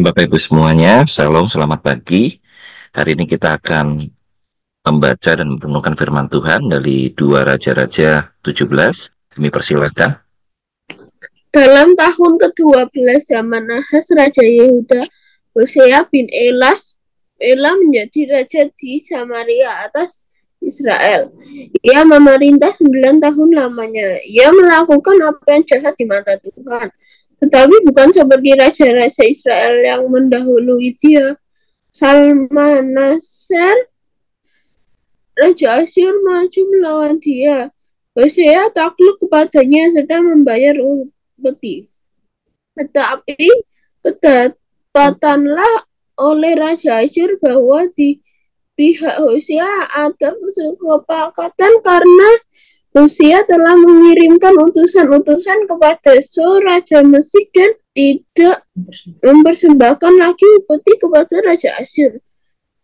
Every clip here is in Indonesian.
Bapak Ibu semuanya, Shalom, selamat pagi. Hari ini kita akan membaca dan merenungkan firman Tuhan dari 2 Raja-Raja 17. Kami persilakan. Dalam tahun ke-12 zaman Ahaz Raja Yehuda, Hosea bin Ela menjadi raja di Samaria atas Israel. Ia memerintah 9 tahun lamanya. Ia melakukan apa yang jahat di mata Tuhan, tetapi bukan seperti raja-raja Israel yang mendahului dia. Salmaneser, Raja Asyur maju melawan dia. Hosea takluk kepadanya serta membayar upeti. Tetapi kedapatanlah oleh Raja Asyur bahwa di pihak Hosea ada kesepakatan karena Hosea telah mengirimkan utusan-utusan kepada So Raja Mesir dan tidak mempersembahkan lagi upeti kepada Raja Asyur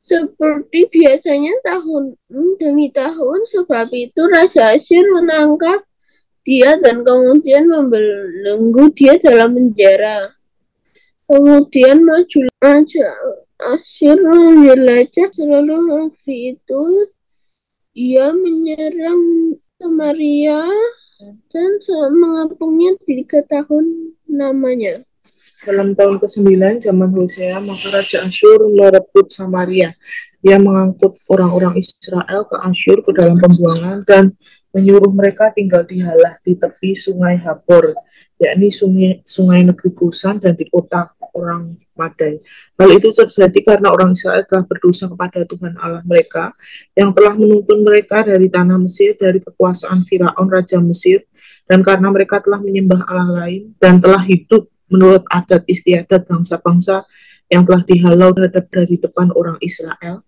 seperti biasanya tahun demi tahun. Sebab itu Raja Asyur menangkap dia dan kemudian membelenggu dia dalam penjara. Kemudian maju Raja Asyur menjelajah seluruh negeri itu. Ia menyerang Samaria dan mengepungnya 3 tahun lamanya. Dalam tahun ke-9 zaman Hosea, maka Raja Asyur merebut Samaria. Ia mengangkut orang-orang Israel ke Asyur ke dalam pembuangan dan menyuruh mereka tinggal di Halah di tepi sungai Habor, yakni sungai negeri Kusan dan di kota orang Madai. Hal itu terjadi karena orang Israel telah berdosa kepada Tuhan Allah mereka yang telah menuntun mereka dari tanah Mesir, dari kekuasaan Firaun Raja Mesir, dan karena mereka telah menyembah Allah lain dan telah hidup menurut adat istiadat bangsa-bangsa yang telah dihalau dari depan orang Israel,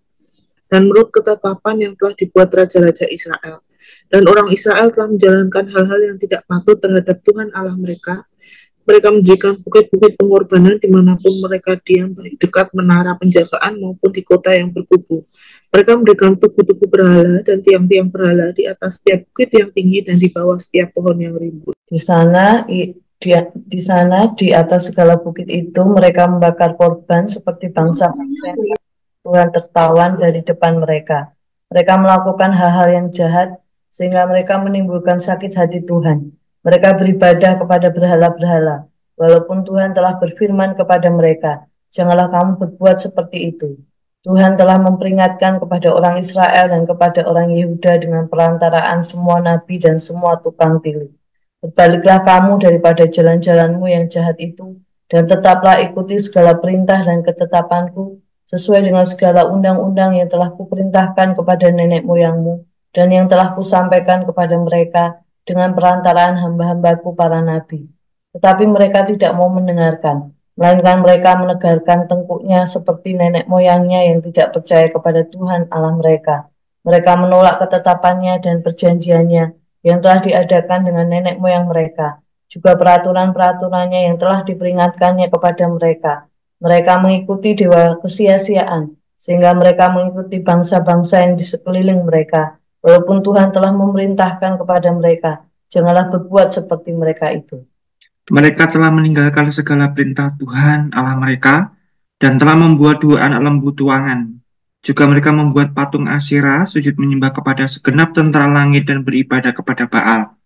dan menurut ketetapan yang telah dibuat raja-raja Israel. Dan orang Israel telah menjalankan hal-hal yang tidak patut terhadap Tuhan Allah mereka. Mereka mendirikan bukit-bukit pengorbanan dimanapun mereka diam, baik dekat menara penjagaan maupun di kota yang berkubu. Mereka mendirikan tugu-tugu berhala dan tiang-tiang berhala di atas setiap bukit yang tinggi dan di bawah setiap pohon yang rimbun. Di sana di atas segala bukit itu mereka membakar korban seperti bangsa-bangsa yang Tuhan tertawan dari depan mereka. Mereka melakukan hal-hal yang jahat sehingga mereka menimbulkan sakit hati Tuhan. Mereka beribadah kepada berhala-berhala, walaupun Tuhan telah berfirman kepada mereka, janganlah kamu berbuat seperti itu. Tuhan telah memperingatkan kepada orang Israel dan kepada orang Yehuda dengan perantaraan semua nabi dan semua tukang tilik. Berbaliklah kamu daripada jalan-jalanmu yang jahat itu, dan tetaplah ikuti segala perintah dan ketetapanku, sesuai dengan segala undang-undang yang telah kuperintahkan kepada nenek moyangmu, dan yang telah kusampaikan kepada mereka dengan perantaraan hamba-hambaku para nabi. Tetapi mereka tidak mau mendengarkan, melainkan mereka menegarkan tengkuknya seperti nenek moyangnya yang tidak percaya kepada Tuhan Allah mereka. Mereka menolak ketetapannya dan perjanjiannya yang telah diadakan dengan nenek moyang mereka, juga peraturan-peraturannya yang telah diperingatkannya kepada mereka. Mereka mengikuti dewa kesia-siaan, sehingga mereka mengikuti bangsa-bangsa yang di sekeliling mereka, walaupun Tuhan telah memerintahkan kepada mereka, janganlah berbuat seperti mereka itu. Mereka telah meninggalkan segala perintah Tuhan Allah mereka, dan telah membuat 2 anak lembu tuangan. Juga mereka membuat patung Asyera, sujud menyembah kepada segenap tentara langit dan beribadah kepada Baal.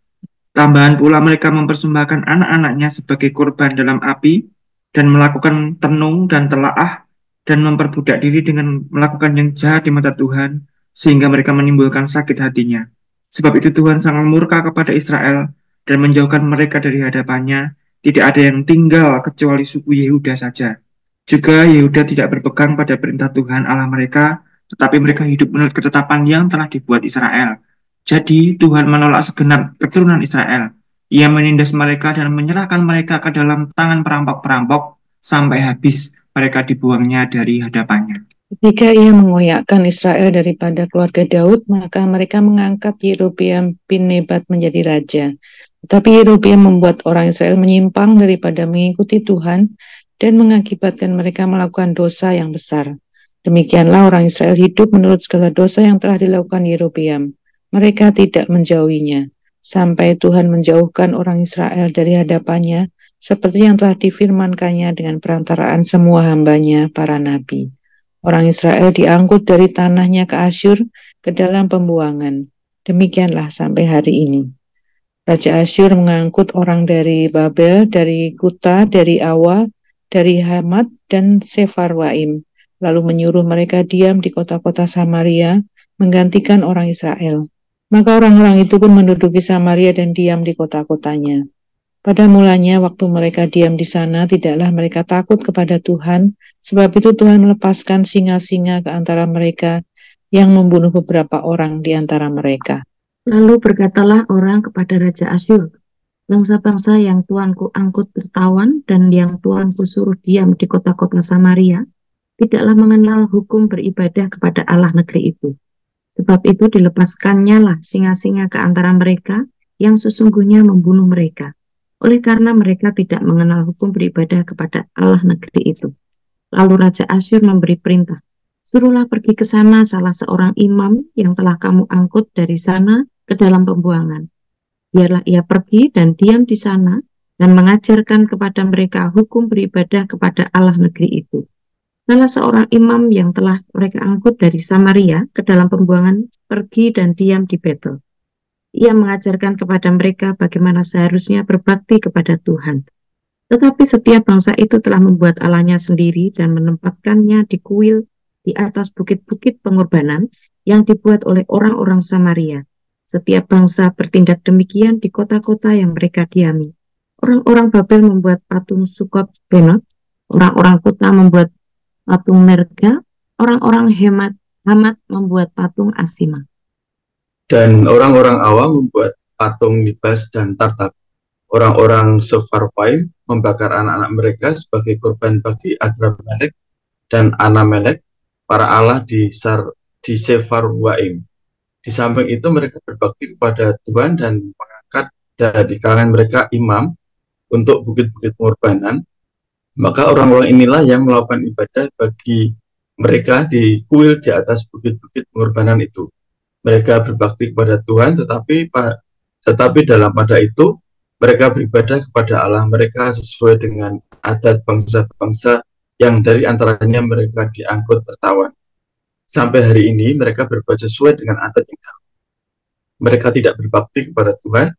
Tambahan pula mereka mempersembahkan anak-anaknya sebagai korban dalam api, dan melakukan tenung dan telaah, dan memperbudak diri dengan melakukan yang jahat di mata Tuhan, sehingga mereka menimbulkan sakit hatinya. Sebab itu Tuhan sangat murka kepada Israel, dan menjauhkan mereka dari hadapannya. Tidak ada yang tinggal kecuali suku Yehuda saja. Juga Yehuda tidak berpegang pada perintah Tuhan Allah mereka, tetapi mereka hidup menurut ketetapan yang telah dibuat Israel. Jadi Tuhan menolak segenap keturunan Israel. Ia menindas mereka dan menyerahkan mereka ke dalam tangan perampok-perampok sampai habis mereka dibuangnya dari hadapannya. Ketika ia mengoyakkan Israel daripada keluarga Daud, maka mereka mengangkat Yerobeam bin Nebat menjadi raja. Tetapi Yerobeam membuat orang Israel menyimpang daripada mengikuti Tuhan dan mengakibatkan mereka melakukan dosa yang besar. Demikianlah orang Israel hidup menurut segala dosa yang telah dilakukan Yerobeam. Mereka tidak menjauhinya, sampai Tuhan menjauhkan orang Israel dari hadapannya, seperti yang telah difirmankannya dengan perantaraan semua hambanya, para nabi. Orang Israel diangkut dari tanahnya ke Asyur ke dalam pembuangan. Demikianlah sampai hari ini. Raja Asyur mengangkut orang dari Babel, dari Kuta, dari Awa, dari Hamat, dan Sefarwaim, lalu menyuruh mereka diam di kota-kota Samaria, menggantikan orang Israel. Maka orang-orang itu pun menduduki Samaria dan diam di kota-kotanya. Pada mulanya waktu mereka diam di sana, tidaklah mereka takut kepada Tuhan, sebab itu Tuhan melepaskan singa-singa ke antara mereka yang membunuh beberapa orang di antara mereka. Lalu berkatalah orang kepada Raja Asyur, bangsa-bangsa yang Tuanku angkut tertawan dan yang Tuanku suruh diam di kota-kota Samaria, tidaklah mengenal hukum beribadah kepada Allah negeri itu. Sebab itu dilepaskannya lah singa-singa ke antara mereka yang sesungguhnya membunuh mereka. Oleh karena mereka tidak mengenal hukum beribadah kepada Allah negeri itu. Lalu Raja Asyur memberi perintah, suruhlah pergi ke sana salah seorang imam yang telah kamu angkut dari sana ke dalam pembuangan. Biarlah ia pergi dan diam di sana dan mengajarkan kepada mereka hukum beribadah kepada Allah negeri itu. Salah seorang imam yang telah mereka angkut dari Samaria ke dalam pembuangan pergi dan diam di Betel. Ia mengajarkan kepada mereka bagaimana seharusnya berbakti kepada Tuhan. Tetapi setiap bangsa itu telah membuat Allahnya sendiri dan menempatkannya di kuil di atas bukit-bukit pengorbanan yang dibuat oleh orang-orang Samaria. Setiap bangsa bertindak demikian di kota-kota yang mereka diami. Orang-orang Babel membuat patung Sukot Benot, orang-orang Kuta membuat patung Nerga, orang-orang Hamat membuat patung Asima. Dan orang-orang Awa membuat patung Nibas dan Tartak. Orang-orang Sefarwaim membakar anak-anak mereka sebagai korban bagi Adramelek dan Anamelek, para Allah di Sefarwaim. Di samping itu mereka berbakti kepada Tuhan dan mengangkat dari kalangan mereka imam untuk bukit-bukit pengorbanan. Maka orang-orang inilah yang melakukan ibadah bagi mereka di kuil di atas bukit-bukit pengorbanan itu. Mereka berbakti kepada Tuhan, tetapi dalam pada itu mereka beribadah kepada Allah mereka sesuai dengan adat bangsa-bangsa yang dari antaranya mereka diangkut tertawan. Sampai hari ini mereka berbuat sesuai dengan adat yang ada. Mereka tidak berbakti kepada Tuhan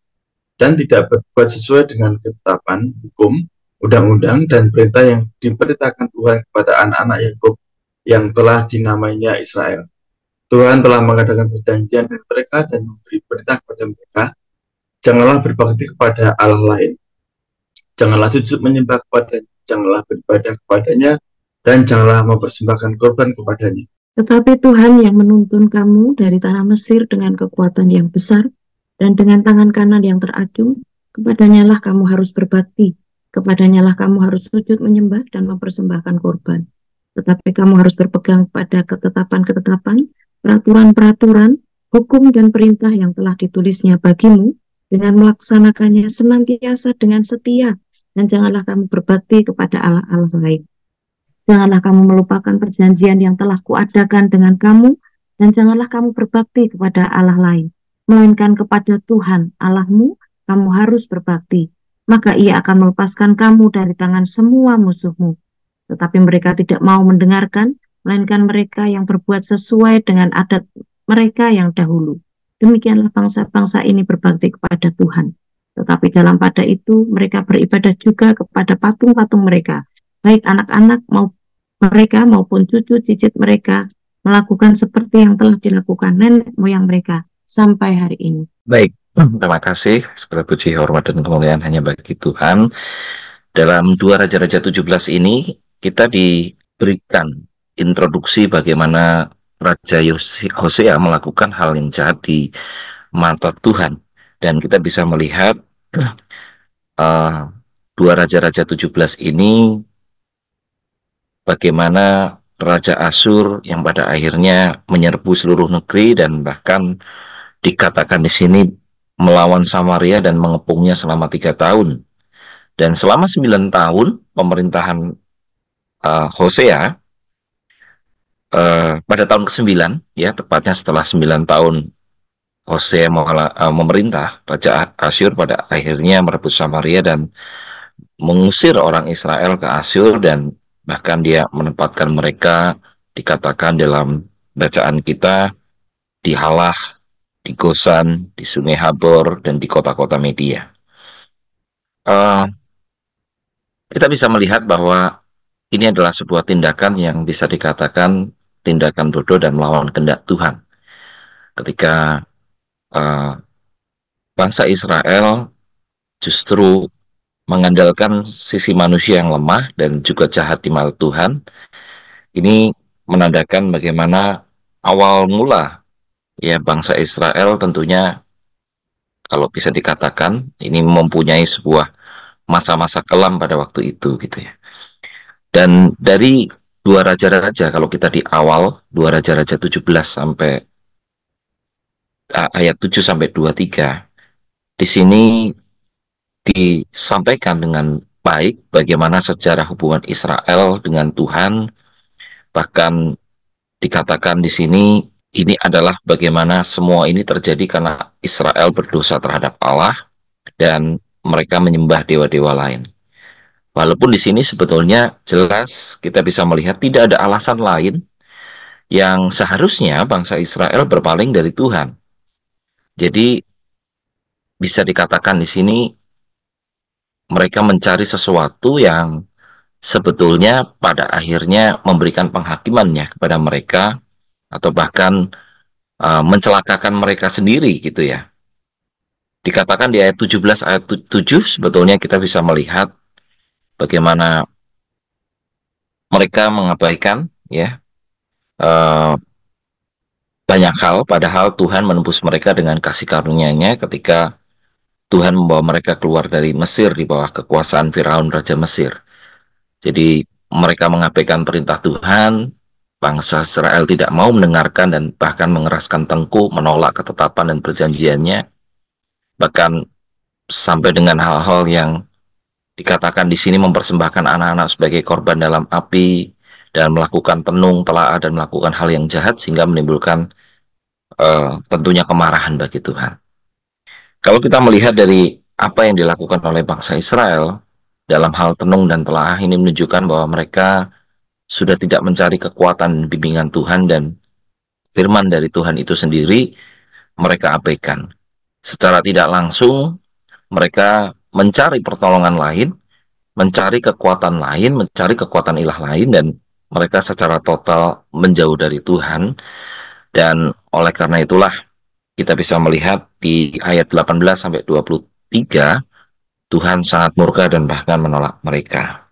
dan tidak berbuat sesuai dengan ketetapan, hukum, undang-undang, dan perintah yang diperintahkan Tuhan kepada anak-anak Yakub yang telah dinamainya Israel. Tuhan telah mengadakan perjanjian dengan mereka dan memberi perintah kepada mereka, janganlah berbakti kepada Allah lain, janganlah sujud menyembah kepadanya, janganlah beribadah kepadanya, dan janganlah mempersembahkan korban kepadanya. Tetapi Tuhan yang menuntun kamu dari tanah Mesir dengan kekuatan yang besar dan dengan tangan kanan yang teracung, kepadanya lah kamu harus berbakti, kepadanya lah kamu harus sujud menyembah dan mempersembahkan korban. Tetapi kamu harus berpegang pada ketetapan-ketetapan, peraturan-peraturan, hukum dan perintah yang telah ditulisnya bagimu dengan melaksanakannya senantiasa dengan setia, dan janganlah kamu berbakti kepada Allah-Allah lain. Janganlah kamu melupakan perjanjian yang telah kuadakan dengan kamu, dan janganlah kamu berbakti kepada Allah lain, melainkan kepada Tuhan Allahmu kamu harus berbakti. Maka ia akan melepaskan kamu dari tangan semua musuhmu. Tetapi mereka tidak mau mendengarkan, melainkan mereka yang berbuat sesuai dengan adat mereka yang dahulu. Demikianlah bangsa-bangsa ini berbakti kepada Tuhan. Tetapi dalam pada itu mereka beribadah juga kepada patung-patung mereka, baik anak-anak mereka maupun cucu cicit mereka melakukan seperti yang telah dilakukan nenek moyang mereka sampai hari ini. Baik, terima kasih. Segala puji, hormat, dan kemuliaan hanya bagi Tuhan. Dalam 2 Raja-Raja 17 ini kita diberikan introduksi bagaimana Raja Hosea melakukan hal yang jahat di mata Tuhan, dan kita bisa melihat 2 Raja-Raja 17 ini bagaimana Raja Asyur yang pada akhirnya menyerbu seluruh negeri dan bahkan dikatakan di sini melawan Samaria dan mengepungnya selama 3 tahun. Dan selama 9 tahun pemerintahan Hosea, pada tahun ke-9, ya tepatnya setelah 9 tahun Hosea memerintah, Raja Asyur pada akhirnya merebut Samaria dan mengusir orang Israel ke Asyur, dan bahkan dia menempatkan mereka, dikatakan dalam bacaan kita, di Halah, di Gosan, di Sungai Habor, dan di kota-kota Media. Kita bisa melihat bahwa ini adalah sebuah tindakan yang bisa dikatakan tindakan bodoh dan melawan kehendak Tuhan. Ketika bangsa Israel justru mengandalkan sisi manusia yang lemah dan juga jahat di mata Tuhan, ini menandakan bagaimana awal mula ya bangsa Israel tentunya, kalau bisa dikatakan, ini mempunyai sebuah masa-masa kelam pada waktu itu gitu ya. Dan dari dua raja-raja, kalau kita di awal dua raja-raja 17 sampai ayat 7 sampai 23, di sini disampaikan dengan baik bagaimana sejarah hubungan Israel dengan Tuhan. Bahkan dikatakan di sini ini adalah bagaimana semua ini terjadi karena Israel berdosa terhadap Allah dan mereka menyembah dewa-dewa lain. Walaupun di sini sebetulnya jelas kita bisa melihat tidak ada alasan lain yang seharusnya bangsa Israel berpaling dari Tuhan. Jadi bisa dikatakan di sini mereka mencari sesuatu yang sebetulnya pada akhirnya memberikan penghakimannya kepada mereka, atau bahkan mencelakakan mereka sendiri gitu ya. Dikatakan di ayat 17 ayat 7 sebetulnya kita bisa melihat bagaimana mereka mengabaikan ya banyak hal, padahal Tuhan menembus mereka dengan kasih karunia-Nya ketika Tuhan membawa mereka keluar dari Mesir di bawah kekuasaan Firaun Raja Mesir. Jadi mereka mengabaikan perintah Tuhan, bangsa Israel tidak mau mendengarkan dan bahkan mengeraskan tengkuk, menolak ketetapan dan perjanjiannya, bahkan sampai dengan hal-hal yang dikatakan di sini mempersembahkan anak-anak sebagai korban dalam api, dan melakukan tenung, telaah, dan melakukan hal yang jahat sehingga menimbulkan tentunya kemarahan bagi Tuhan. Kalau kita melihat dari apa yang dilakukan oleh bangsa Israel dalam hal tenung dan telaah, ini menunjukkan bahwa mereka sudah tidak mencari kekuatan bimbingan Tuhan, dan firman dari Tuhan itu sendiri mereka abaikan. Secara tidak langsung mereka mencari pertolongan lain, mencari kekuatan lain, mencari kekuatan ilah lain, dan mereka secara total menjauh dari Tuhan. Dan oleh karena itulah kita bisa melihat di ayat 18 sampai 23 Tuhan sangat murka dan bahkan menolak mereka.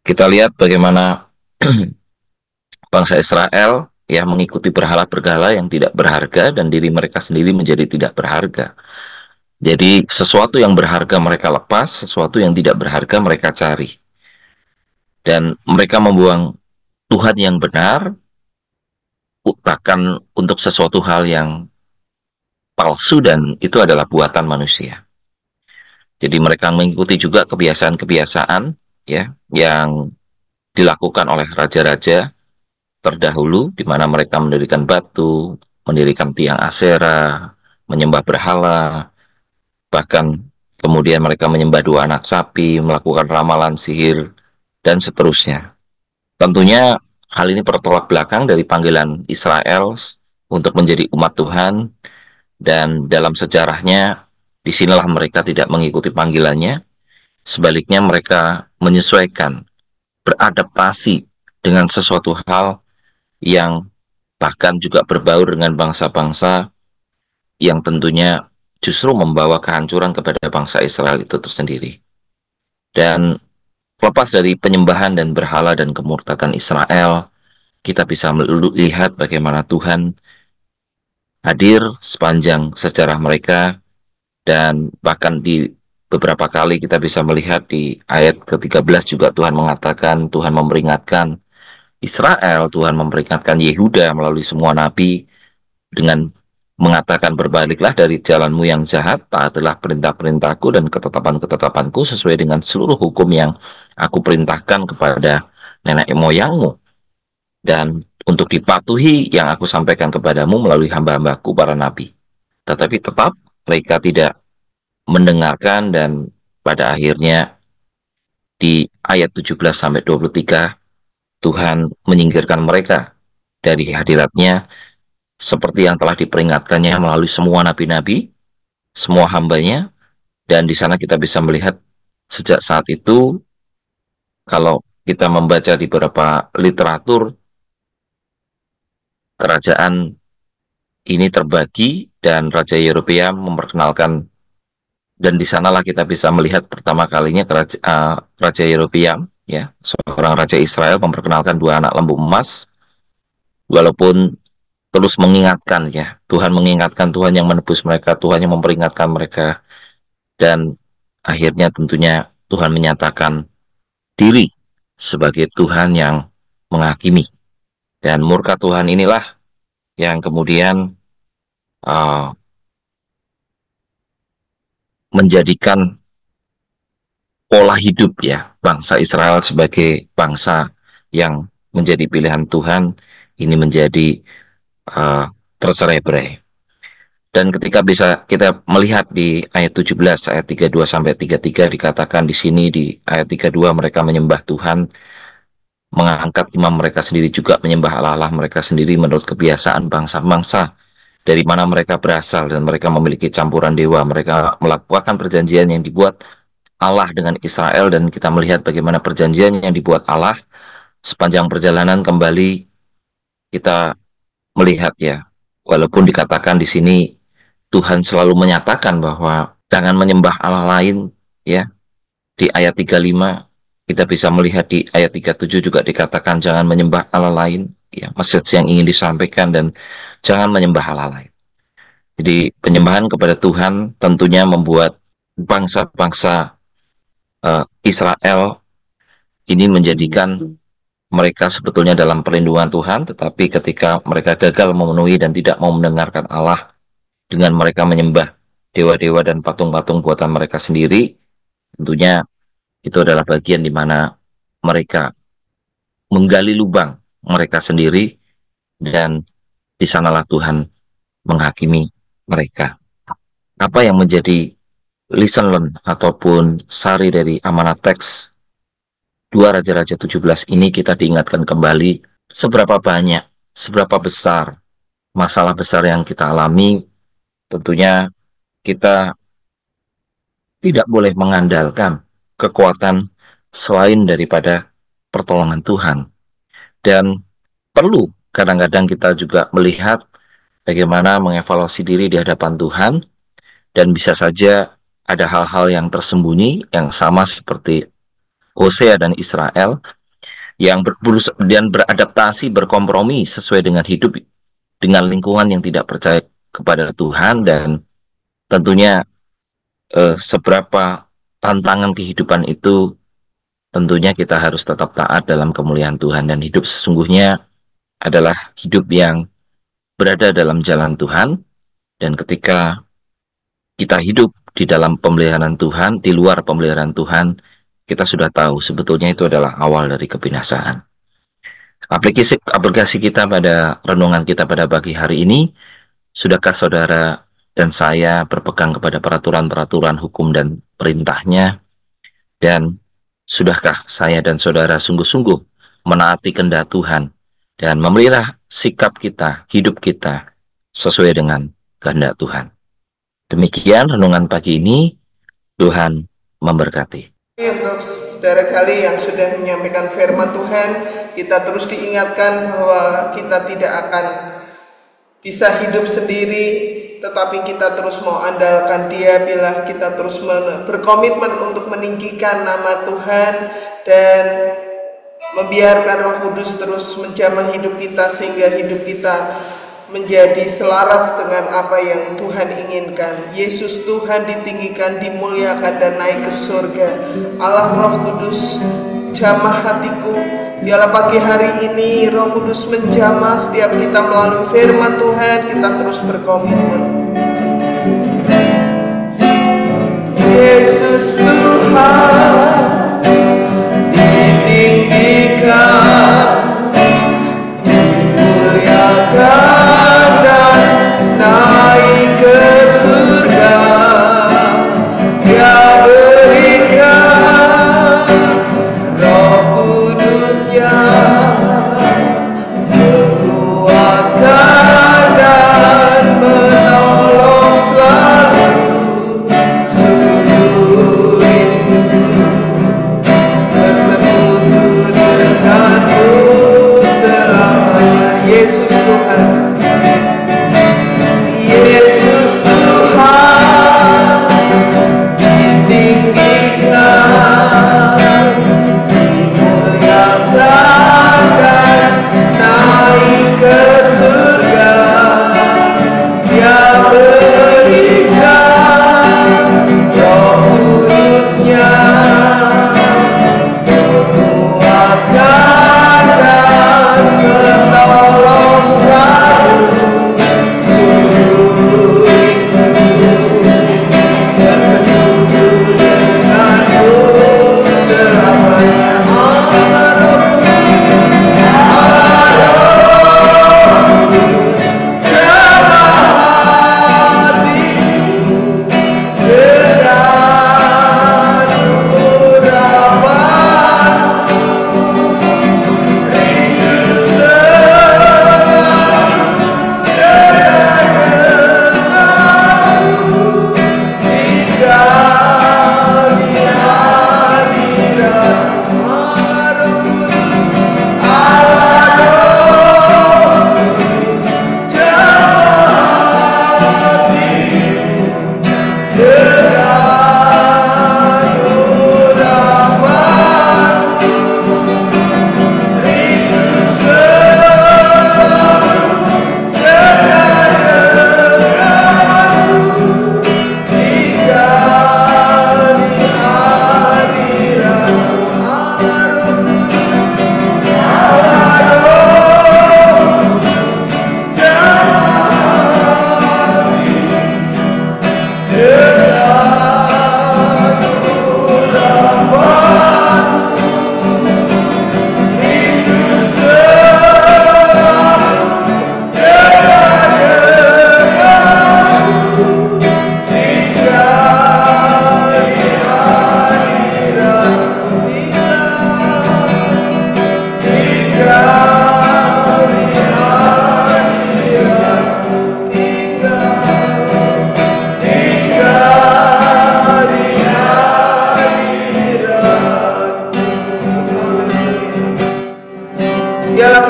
Kita lihat bagaimana bangsa Israel ya mengikuti berhala-berhala yang tidak berharga, dan diri mereka sendiri menjadi tidak berharga. Jadi sesuatu yang berharga mereka lepas, sesuatu yang tidak berharga mereka cari. Dan mereka membuang Tuhan yang benar, bahkan untuk sesuatu hal yang palsu, dan itu adalah buatan manusia. Jadi mereka mengikuti juga kebiasaan-kebiasaan ya yang dilakukan oleh raja-raja terdahulu, di mana mereka mendirikan batu, mendirikan tiang Asyera, menyembah berhala, bahkan kemudian mereka menyembah dua anak sapi, melakukan ramalan sihir, dan seterusnya. Tentunya hal ini bertolak belakang dari panggilan Israel untuk menjadi umat Tuhan, dan dalam sejarahnya disinilah mereka tidak mengikuti panggilannya. Sebaliknya mereka menyesuaikan, beradaptasi dengan sesuatu hal yang bahkan juga berbaur dengan bangsa-bangsa yang tentunya justru membawa kehancuran kepada bangsa Israel itu tersendiri. Dan lepas dari penyembahan dan berhala dan kemurtadan Israel, kita bisa melihat bagaimana Tuhan hadir sepanjang sejarah mereka, dan bahkan di beberapa kali kita bisa melihat di ayat ke-13 juga Tuhan mengatakan, Tuhan memperingatkan Israel, Tuhan memperingatkan Yehuda melalui semua nabi dengan mengatakan, berbaliklah dari jalanmu yang jahat, taatilah perintah-perintahku dan ketetapan-ketetapanku sesuai dengan seluruh hukum yang aku perintahkan kepada nenek moyangmu, dan untuk dipatuhi yang aku sampaikan kepadamu melalui hamba-hambaku para nabi. Tetapi tetap mereka tidak mendengarkan, dan pada akhirnya di ayat 17 sampai 23 Tuhan menyingkirkan mereka dari hadiratnya seperti yang telah diperingatkannya melalui semua nabi-nabi, semua hambanya, dan di sana kita bisa melihat sejak saat itu kalau kita membaca di beberapa literatur kerajaan ini terbagi dan Raja Yerobeam memperkenalkan, dan di sanalah kita bisa melihat pertama kalinya Raja Yerobeam, ya, seorang raja Israel memperkenalkan dua anak lembu emas, walaupun terus mengingatkan, ya, Tuhan mengingatkan, Tuhan yang menebus mereka, Tuhan yang memperingatkan mereka, dan akhirnya tentunya Tuhan menyatakan diri sebagai Tuhan yang menghakimi, dan murka Tuhan inilah yang kemudian menjadikan pola hidup, ya, bangsa Israel sebagai bangsa yang menjadi pilihan Tuhan ini menjadi tercerai-berai. Dan ketika bisa kita melihat di ayat 17 ayat 32 sampai 33 dikatakan di sini, di ayat 32 mereka menyembah Tuhan, mengangkat imam mereka sendiri juga menyembah Allah mereka sendiri menurut kebiasaan bangsa-bangsa dari mana mereka berasal, dan mereka memiliki campuran dewa. Mereka melakukan perjanjian yang dibuat Allah dengan Israel, dan kita melihat bagaimana perjanjian yang dibuat Allah sepanjang perjalanan kembali kita melihat, ya, walaupun dikatakan di sini Tuhan selalu menyatakan bahwa jangan menyembah Allah lain, ya, di ayat 35 kita bisa melihat di ayat 37 juga dikatakan jangan menyembah Allah lain, ya, message yang ingin disampaikan, dan jangan menyembah Allah lain. Jadi penyembahan kepada Tuhan tentunya membuat bangsa-bangsa Israel ini menjadikan mereka sebetulnya dalam perlindungan Tuhan, tetapi ketika mereka gagal memenuhi dan tidak mau mendengarkan Allah dengan mereka menyembah dewa-dewa dan patung-patung buatan mereka sendiri, tentunya itu adalah bagian di mana mereka menggali lubang mereka sendiri, dan di sanalah Tuhan menghakimi mereka. Apa yang menjadi lesson learn ataupun sari dari amanat teks 2 Raja-Raja 17 ini, kita diingatkan kembali seberapa banyak, seberapa besar masalah besar yang kita alami. Tentunya kita tidak boleh mengandalkan kekuatan selain daripada pertolongan Tuhan. Dan perlu kadang-kadang kita juga melihat bagaimana mengevaluasi diri di hadapan Tuhan, dan bisa saja ada hal-hal yang tersembunyi yang sama seperti Hosea dan Israel yang berusaha dan beradaptasi, berkompromi sesuai dengan hidup dengan lingkungan yang tidak percaya kepada Tuhan, dan tentunya seberapa tantangan kehidupan itu, tentunya kita harus tetap taat dalam kemuliaan Tuhan, dan hidup sesungguhnya adalah hidup yang berada dalam jalan Tuhan. Dan ketika kita hidup di dalam pemeliharaan Tuhan, di luar pemeliharaan Tuhan, kita sudah tahu sebetulnya itu adalah awal dari kebinasaan. Aplikasi kita pada renungan kita pada pagi hari ini, sudahkah saudara dan saya berpegang kepada peraturan-peraturan hukum dan perintahnya? Dan sudahkah saya dan saudara sungguh-sungguh menaati kehendak Tuhan dan memelihara sikap kita, hidup kita sesuai dengan kehendak Tuhan? Demikian renungan pagi ini. Tuhan memberkati. Untuk saudara kali yang sudah menyampaikan firman Tuhan, kita terus diingatkan bahwa kita tidak akan bisa hidup sendiri, tetapi kita terus mau andalkan Dia bila kita terus berkomitmen untuk meninggikan nama Tuhan dan membiarkan Roh Kudus terus menjamah hidup kita, sehingga hidup kita menjadi selaras dengan apa yang Tuhan inginkan. Yesus Tuhan ditinggikan, dimuliakan, dan naik ke surga. Allah Roh Kudus, jamah hatiku. Biarlah pagi hari ini Roh Kudus menjamah setiap kita melalui firman Tuhan. Kita terus berkomitmen. Yesus Tuhan ditinggikan, dimuliakan, naik ke surga. Dia berikan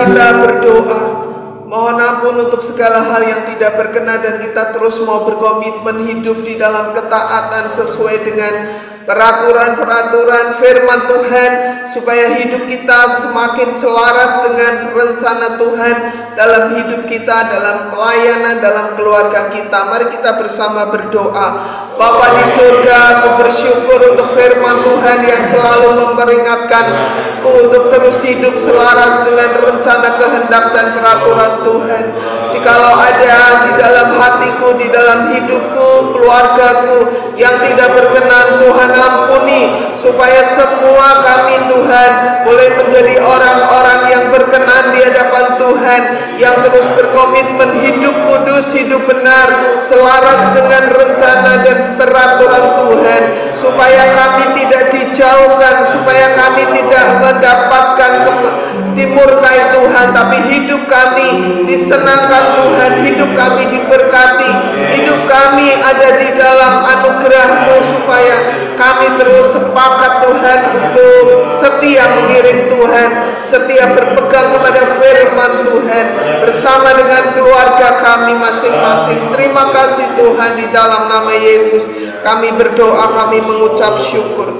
kita berdoa, mohon ampun untuk segala hal yang tidak berkenan, dan kita terus mau berkomitmen hidup di dalam ketaatan sesuai dengan peraturan-peraturan firman Tuhan, supaya hidup kita semakin selaras dengan rencana Tuhan dalam hidup kita, dalam pelayanan, dalam keluarga kita. Mari kita bersama berdoa. Bapa di surga, aku bersyukur untuk firman Tuhan yang selalu memperingatkanku untuk terus hidup selaras dengan rencana, kehendak, dan peraturan Tuhan. Jikalau ada di dalam hatiku, di dalam hidupku, keluargaku yang tidak berkenan, Tuhan ampuni, supaya semua kami Tuhan boleh menjadi orang-orang yang berkenan di hadapan Tuhan, yang terus berkomitmen hidup kudus, hidup benar, selaras dengan rencana dan peraturan Tuhan, supaya kami tidak dijauhkan, supaya kami tidak mendapatkan dimurkai Tuhan, tapi hidup kami disenangkan Tuhan, hidup kami diberkati, hidup kami ada di dalam anugerah-Mu, supaya kami terus sepakat Tuhan untuk setia mengiring Tuhan, setia berpegang kepada firman Tuhan bersama dengan keluarga kami masing-masing. Terima kasih Tuhan, di dalam nama Yesus kami berdoa, kami mengucap syukur.